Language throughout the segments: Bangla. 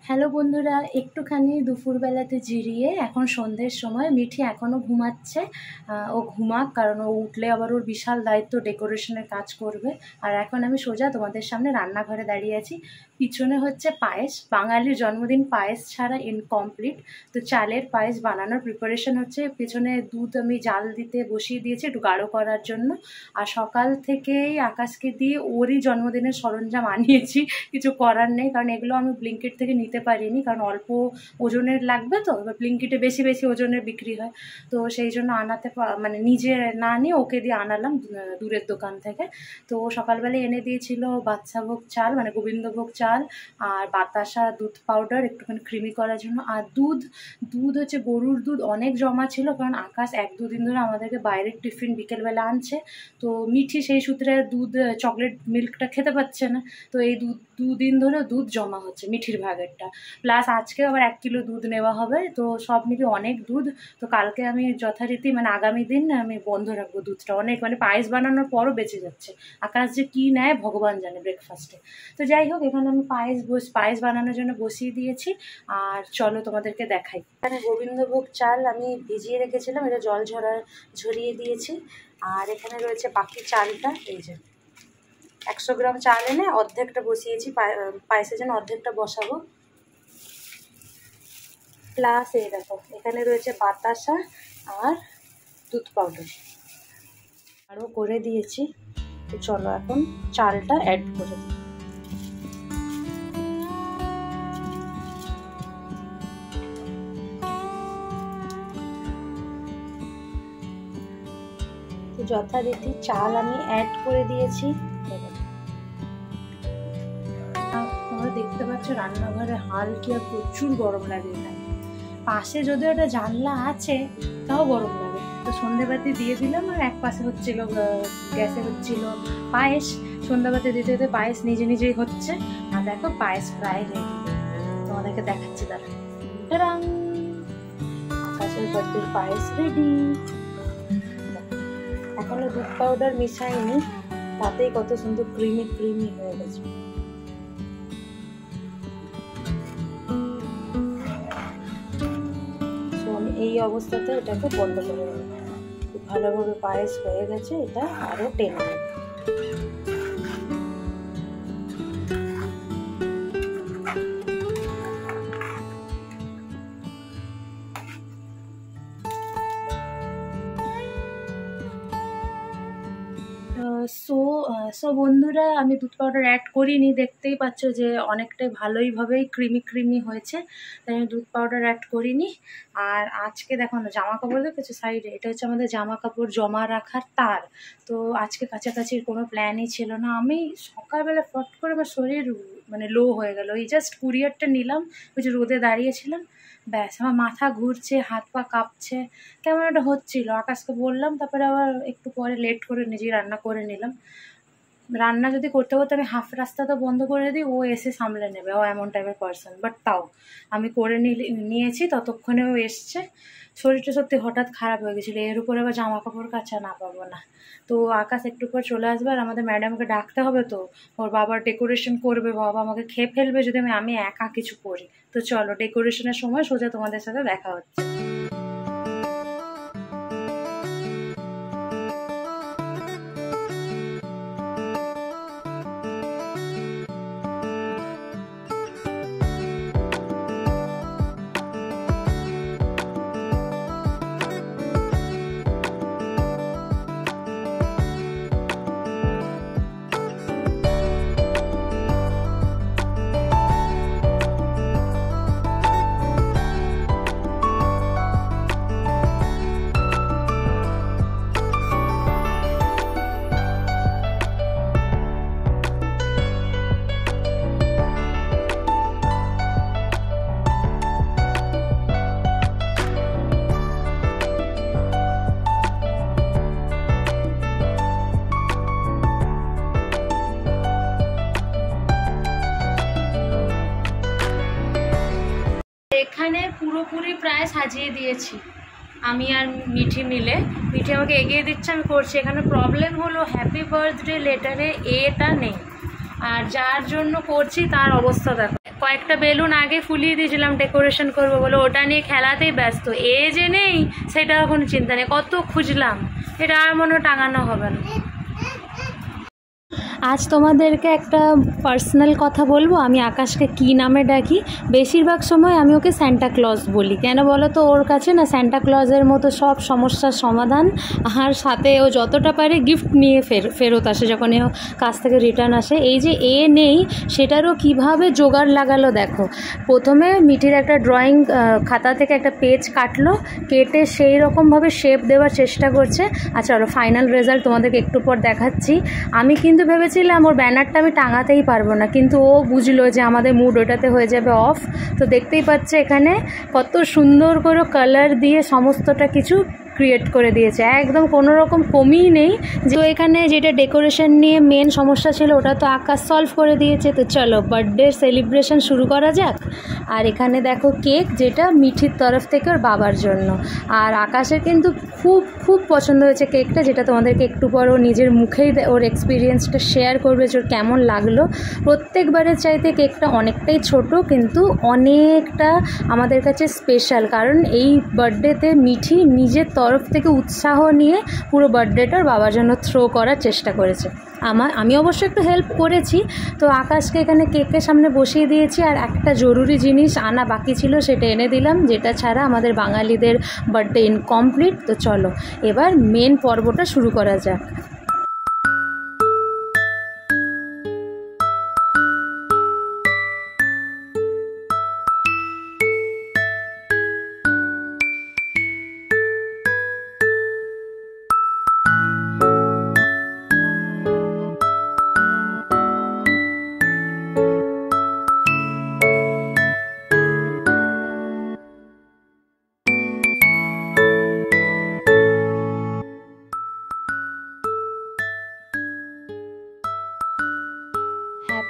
হ্যালো বন্ধুরা, একটুখানি দুপুরবেলাতে জিরিয়ে এখন সন্ধ্যের সময় মিঠি এখনও ঘুমাচ্ছে। ও ঘুমাক, কারণ ও উঠলে আবার ওর বিশাল দায়িত্ব, ডেকোরেশনের কাজ করবে। আর এখন আমি সোজা তোমাদের সামনে রান্নাঘরে দাঁড়িয়ে আছি। পিছনে হচ্ছে পায়েস, বাঙালির জন্মদিন পায়েস ছাড়া ইনকমপ্লিট। তো চালের পায়েস বানানোর প্রিপারেশন হচ্ছে। পিছনে দুধ আমি জাল দিতে বসিয়ে দিয়েছি একটু গাঢ় করার জন্য। আর সকাল থেকেই আকাশকে দিয়ে ওরই জন্মদিনের সরঞ্জাম আনিয়েছি, কিছু করার নেই, কারণ এগুলো আমি ব্লিঙ্কিট থেকে নিতে পারিনি, কারণ অল্প ওজনের লাগবে। তো এবার ব্লিঙ্কিটে বেশি বেশি ওজনের বিক্রি হয়, তো সেই জন্য মানে নিজে না নিয়ে ওকে দিয়ে আনালাম দূরের দোকান থেকে। তো সকালবেলায় এনে দিয়েছিল বাদশাভোগ চাল, মানে গোবিন্দভোগ চাল, আর বাতাসা দুধ পাউডার একটুখানি ক্রিমি করার জন্য। আর দুধ হচ্ছে গরুর দুধ অনেক জমা ছিল, কারণ আকাশ 1-2 দিন ধরে আমাদেরকে বাইরের টিফিন বিকেলবেলা আনছে। তো মিঠি সেই সূত্রে দুধ চকলেট মিল্কটা খেতে পাচ্ছে না, তো এই 2 দিন ধরে দুধ জমা হচ্ছে মিঠির ভাগেরটা। প্লাস আজকে আবার 1 কিলো দুধ নেওয়া হবে, তো সব মিলিয়ে অনেক দুধ। তো কালকে আমি যথারীতি মানে আগামী দিন আমি বন্ধ রাখবো দুধটা, অনেক মানে পায়েস বানানোর পরও বেঁচে যাচ্ছে। আকাশ যে কী নেয় ভগবান জানে ব্রেকফাস্টে। তো যাই হোক, এখানে আমি পায়েস বানানোর জন্য বসিয়ে দিয়েছি। আর চলো তোমাদেরকে দেখাই। এখানে গোবিন্দভোগ চাল আমি ভিজিয়ে রেখেছিলাম, এটা জল ঝরিয়ে দিয়েছি। আর এখানে রয়েছে বাকি চালটা, এই যে 100 গ্রাম চাল এনে অর্ধেকটা বসিয়েছি, পায়েসের জন্য অর্ধেকটা বসাবো। প্লাস এই দেখো এখানে রয়েছে বাতাসা আর দুধ পাউডার আরও করে দিয়েছি। তো চলো এখন চালটা অ্যাড করে দিই। তো যথারীতি চাল আমি অ্যাড করে দিয়েছি। তোমরা দেখতে পাচ্ছ রান্নাঘরে হাল কি আর প্রচুর গরম লাগে। এখানে পাশে যদিও একটা জানলা আছে, তাও গরম লাগে। তো সন্ধ্যেবাতি দিয়ে দিলাম, আর এক পাশে হচ্ছিল গ্যাসে হচ্ছিল পায়েস। সন্ধ্যাবাতি দিতে দিতে পায়েস নিজে নিজেই হচ্ছে। আর দেখো পায়েস প্রায় রেডি, তোমাদেরকে দেখাচ্ছি তারা। আকাশের বার্থডের পায়েস রেডি। এখনো দুধ পাউডার মিশাইনি, তাতেই কত সুন্দর ক্রিমি ক্রিমি হয়ে গেছে। এই অবস্থাতে এটাকে বন্ধ করে দেবো। খুব ভালোভাবে পায়েস হয়ে গেছে, এটা আরও টেনে নেবে। সো বন্ধুরা, আমি দুধ পাউডার অ্যাড করিনি, দেখতেই পাচ্ছ যে অনেকটাই ভালোইভাবেই ক্রিমি ক্রিমি হয়েছে, তাই আমি দুধ পাউডার অ্যাড করিনি। আর আজকে দেখো না, জামা কাপড় দেখেছো সাইডে, এটা হচ্ছে আমাদের জামা কাপড় জমা রাখার তার। তো আজকে কাছাকাছির কোনো প্ল্যানই ছিল না। আমি সকালবেলা ফট করে আমার শরীর মানে লো হয়ে গেল, এই জাস্ট কুরিয়ারটা নিলাম, ওই যে রোদে দাঁড়িয়েছিলাম, ব্যাস আমার মাথা ঘুরছে, হাত পা কাঁপছে, কেমন একটা হচ্ছিল। আকাশকে বললাম, তারপরে আবার একটু পরে লেট করে নিজেই রান্না করে নিলাম। রান্না যদি করতে করতে আমি হাফ রাস্তা তো বন্ধ করে দিই, ও এসে সামলে নেবে, ও এমন টাইপের পার্সন। বাট তাও আমি করে নিয়েছি, ততক্ষণে ও এসছে। শরীরটা সত্যি হঠাৎ খারাপ হয়ে গেছিলো, এর উপরে আবার জামা কাপড় কাচা না পাবো না। তো আকাশ একটু পর চলে আসবে, আর আমাদের ম্যাডামকে ডাকতে হবে, তো ওর বাবার ডেকোরেশন করবে, বাবা আমাকে খেয়ে ফেলবে যদি আমি একা কিছু করি। তো চলো ডেকোরেশনের সময় সোজা তোমাদের সাথে দেখা হচ্ছে। এখানে পুরোপুরি প্রায় সাজিয়ে দিয়েছি আমি আর মিঠি মিলে। মিঠি আমাকে এগিয়ে দিচ্ছে, আমি করছি। এখানে প্রবলেম হলো হ্যাপি বার্থডে লেটারে এটা নেই, আর যার জন্য করছি তার অবস্থা দেখো। কয়েকটা বেলুন আগে ফুলিয়ে দিয়েছিলাম ডেকোরেশন করবো বলে, ওটা নিয়ে খেলাতেই ব্যস্ত। এ যে নেই সেটা কোনো চিন্তা নেই, কত খুঁজলাম, এটা আর মনে টাঙানো হবে না। আজ তোমাদেরকে একটা পার্সোনাল কথা বলবো। আমি আকাশকে কী নামে ডাকি? বেশিরভাগ সময় আমি ওকে স্যান্টা ক্লজ বলি। কেন বলো তো? ওর কাছে না স্যান্টা ক্লজের মতো সব সমস্যার সমাধান, আর সাথে ও যতটা পারে গিফট নিয়ে ফেরত আসে যখন ও কাছ থেকে রিটার্ন আসে। এই যে এ নেই সেটারও কিভাবে জোগাড় লাগালো দেখো। প্রথমে মিঠির একটা ড্রয়িং খাতা থেকে একটা পেজ কাটলো, কেটে সেই রকমভাবে শেপ দেওয়ার চেষ্টা করছে। আচ্ছা চলো ফাইনাল রেজাল্ট তোমাদেরকে একটু পর দেখাচ্ছি। আমি কিন্তু ভেবেছিলাম ওর ব্যানারটা আমি টাঙাতেই পারবো না, কিন্তু ও বুঝলো যে আমাদের মুড ওটাতে হয়ে যাবে অফ। তো দেখতেই পাচ্ছে এখানে কত সুন্দর করে কালার দিয়ে সমস্তটা কিছু ক্রিয়েট করে দিয়েছে, একদম কোনো রকম কমই নেই। যে এখানে যেটা ডেকোরেশন নিয়ে মেন সমস্যা ছিল ওটা তো আকাশ সলভ করে দিয়েছে। তো চলো বার্থডে সেলিব্রেশন শুরু করা যাক। আর এখানে দেখো কেক, যেটা মিঠির তরফ থেকে ওর বাবার জন্য। আর আকাশের কিন্তু খুব খুব পছন্দ হয়েছে কেকটা, যেটা তোমাদেরকে একটু পর ও নিজের মুখেই ওর এক্সপিরিয়েন্সটা শেয়ার করবে যে ওর কেমন লাগলো। প্রত্যেকবারের চাইতে কেকটা অনেকটাই ছোট, কিন্তু অনেকটা আমাদের কাছে স্পেশাল, কারণ এই বার্থডেতে মিঠি নিজের তরফ থেকে উৎসাহ নিয়ে পুরো বার্থডেটার বাবার জন্য থ্রো করার চেষ্টা করেছে। আমি অবশ্য একটু হেল্প করেছি। তো আকাশকে এখানে কেকের সামনে বসিয়ে দিয়েছি, আর একটা জরুরি জিনিস আনা বাকি ছিল সেটা এনে দিলাম, যেটা ছাড়া আমাদের বাঙালিদের বার্থডে ইনকমপ্লিট। তো চলো এবার মেন পর্বটা শুরু করা যাক।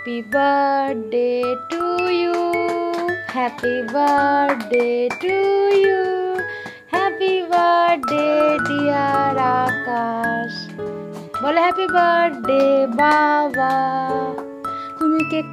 Happy birthday to you, happy birthday to you, happy birthday dear Akash. বলে হ্যাপি বার্থডে বাবা। তুমি কেক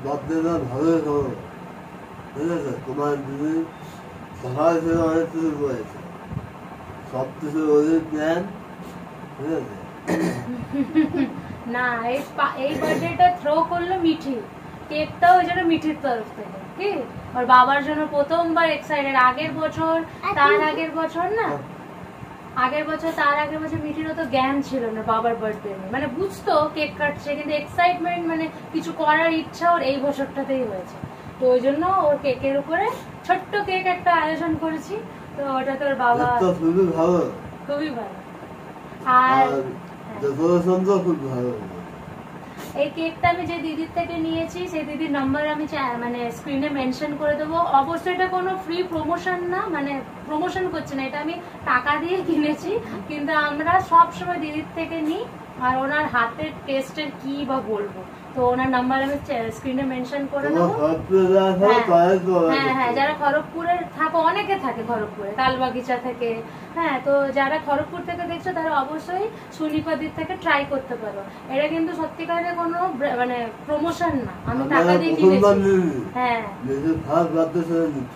বার্থডেটা ভালো করো। ঠিক আছে? তোমার দিদি সকাল থেকে অনেক কিছু করেছে, সব কিছু ওদের প্ল্যান। ঠিক আছে? না এই বার্থডেটা থ্রো করলো মিঠি, কেকটাও ওই জন্য মিঠির তরফ থেকে, কি ওর বাবার জন্য প্রথমবার এক্সাইটেড। আগের বছর তার আগের বছর না, আগের বছর তার আগের বছর মিঠিরও তো জ্ঞান ছিল না বাবার বার্থডে নিয়ে, মানে বুঝতো কেক কাটছে কিন্তু এক্সাইটমেন্ট মানে কিছু করার ইচ্ছা ওর এই বছরটাতেই হয়েছে। তো ওই জন্য ওর কেকের উপরে ছোট্ট কেক একটা আয়োজন করেছি। তো ওটা তোর বাবা খুবই ভালো, খুবই ভালো। আর খুব ভালো। এই কেকটা আমি যে দিদির থেকে নিয়েছি সেই দিদির নাম্বার আমি মানে স্ক্রিনে মেনশন করে দেবো। অবশ্যই এটা কোনো ফ্রি প্রমোশন না, মানে প্রমোশন করছি না, এটা আমি টাকা দিয়ে কিনেছি, কিন্তু আমরা সব সময় দিদির থেকে নিই। আর ওনার হাতের টেস্টের কি বা বলবো, তো ওনার নাম্বার আমি স্ক্রিনে মেনশন করে দেবো। হ্যাঁ, যারা খড়গপুরে থাকো, অনেকে থাকে খড়গপুরে, তালবাগিচা থেকে। হ্যাঁ, তো যারা খড়গপুর থেকে দেখছো তারা অবশ্যই সুনিপাদির থেকে ট্রাই করতে পারো। এটা কিন্তু সত্যিকারের কোনো মানে প্রমোশন না, আমি টাকা দিয়ে কিনেছি। হ্যাঁ,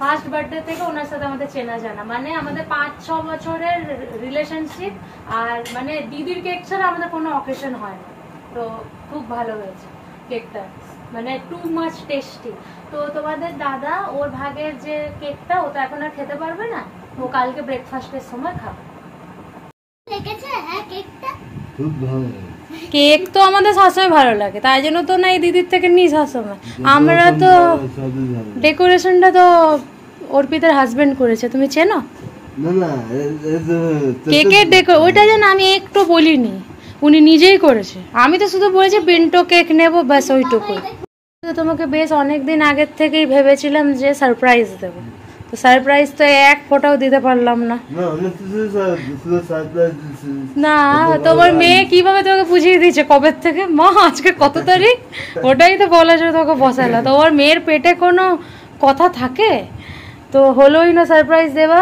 ফার্স্ট বার্থডে থেকে ওনার সাথে আমাদের চেনা জানা, মানে আমাদের 5-6 বছরের রিলেশনশিপ। আর মানে দিদির কেক ছাড়া আমাদের কোনো অকেশন হয় না। তো খুব ভালো হয়েছে কেকটা, মানে টু মাচ টেস্টি। তো তোমাদের দাদা ওর ভাগের যে কেকটা, ও তো এখন আর খেতে পারবে না, ও কালকে ব্রেকফাস্টের সময় খাবে। কেক তো আমাদের সবসময় ভালো লাগে, তাই জন্য তো না এই দিদির থেকে নিই সবসময়। আমরা তো ডেকোরেশনটা তো অর্পিতার হাজবেন্ড করেছে, তুমি চেনো? কেকের ওইটা যেন আমি একটু বলিনি, উনি নিজেই করেছে। আমি তো শুধু বলেছি পিন্টো কেক নেবো, ব্যাস ওইটুকু। তো তোমাকে বেশ অনেকদিন আগের থেকেই ভেবেছিলাম যে সারপ্রাইজ দেবো, তো সারপ্রাইজ তো এক ফোঁটাও দিতে পারলাম না। না, তোমার মেয়ে কিভাবে তোমাকে বুঝিয়ে দিয়েছে কবে থেকে, মা আজকে কত তারিখ, ওটাই তো বলা যায় তোকে বসালা। তোমার মেয়ের পেটে কোনো কথা থাকে? তো হলোই না সারপ্রাইজ দেওয়া।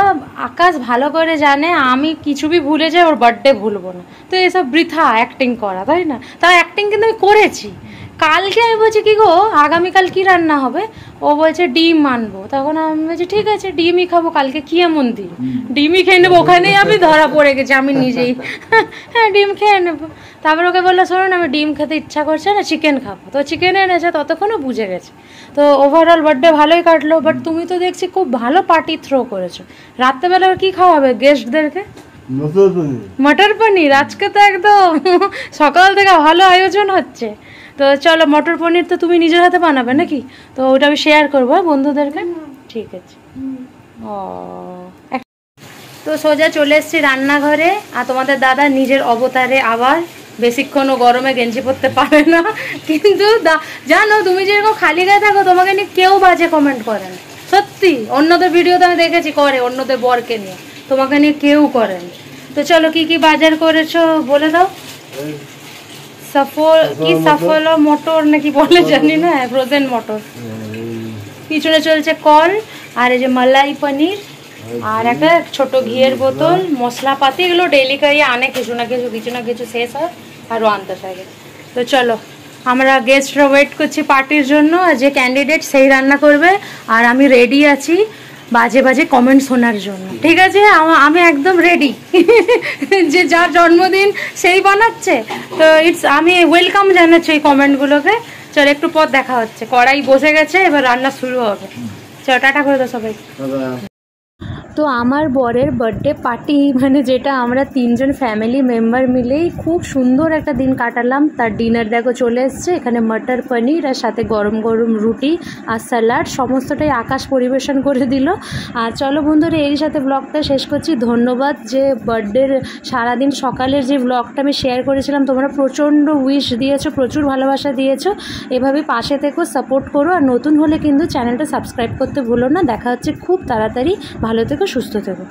আকাশ ভালো করে জানে আমি কিছু বি ভুলে যাই, ওর বার্থডে ভুলবো না। তো এসব বৃথা অ্যাক্টিং করা, তাই না? তাও অ্যাক্টিং কিন্তু আমি করেছি। কালকে আমি বলছি কি গো আগামীকাল কি রান্না হবে, ও বলছে ডিম আনবো। তখন আমি বলছি ঠিক আছে ডিমই খাবো, কালকে কি এমন দিন, ডিমই খেয়ে নেবো। ওখানেই আমি ধরা পড়ে গেছি আমি নিজেই, হ্যাঁ ডিম খেয়ে নেবো। তারপর ওকে বললো শোনো আমি ডিম খেতে ইচ্ছা করছে না, চিকেন খাবো। তো চিকেন এনেছে, ততক্ষণও বুঝে গেছে। তো ওভারঅল বার্থডে ভালোই কাটলো। বাট তুমি তো দেখছি খুব ভালো পার্টি থ্রো করেছো। রাত্রেবেলা কি খাওয়াবে গেস্টদেরকে? মটর পনির। আজকে তো একদম সকাল থেকে ভালো আয়োজন হচ্ছে। তো চলো মটর পনির তো তুমি নিজের হাতে বানাবে নাকি? তো ওটা আমি শেয়ার করবো বন্ধুদেরকে। ঠিক আছে। ও তো সোজা চলে এসেছি রান্নাঘরে। আর তোমাদের দাদা নিজের অবতারে আবার, বেশিক্ষণও গরমে গেঞ্জি পরতে পারে না। কিন্তু জানো তুমি যেরকম খালি গায়ে থাকো তোমাকে নিয়ে কেউ বাজে কমেন্ট করে না, সত্যি। অন্যদের ভিডিওতে আমি দেখেছি করে, অন্যদের বরকে নিয়ে, তোমাকে নিয়ে কেউ করেন। তো চলো কি কি বাজার করেছো বলে দাও। সাফল মটর নাকি বলে জানি না, ফ্রোজেন মটর। পিছনে চলছে কল, আর এই যে মালাই পনির, আর একটা ছোট ঘিয়ের বোতল, মশলাপাতি। এগুলো ডেইলি কারি আনে, কিছু না কিছু শেষ হয়, আরও আনতে থাকে। তো চলো আমরা গেস্টরা ওয়েট করছি পার্টির জন্য, আর যে ক্যান্ডিডেট সেই রান্না করবে। আর আমি রেডি আছি বাজে বাজে কমেন্ট শোনার জন্য, ঠিক আছে? আমি একদম রেডি। যে যার জন্মদিন সেই বানাচ্ছে, তো আমি ওয়েলকাম জানাচ্ছি এই কমেন্টগুলোকে। চলো একটু পর দেখা হচ্ছে। কড়াই বসে গেছে, এবার রান্না শুরু হবে। চলো টাটা করে দাও সবাই। তো আমার বরের বার্থডে পার্টি, মানে যেটা আমরা 3জন ফ্যামিলি মেম্বার মিলেই খুব সুন্দর একটা দিন কাটালাম। তার ডিনার দেখো চলে এসছে, এখানে মটর পনির আর সাথে গরম গরম রুটি আর স্যালাড, সমস্তটাই আকাশ পরিবেশন করে দিল। আর চলো বন্ধুরা এরই সাথে ব্লগটা শেষ করছি। ধন্যবাদ যে বার্থডের সারাদিন সকালের যে ব্লগটা আমি শেয়ার করেছিলাম, তোমরা প্রচণ্ড উইশ দিয়েছো, প্রচুর ভালোবাসা দিয়েছো। এভাবে পাশে থেকো, সাপোর্ট করো। আর নতুন হলে কিন্তু চ্যানেলটা সাবস্ক্রাইব করতে ভুলো না। দেখা হচ্ছে খুব তাড়াতাড়ি। ভালো থেকো, সুস্থ থেকো।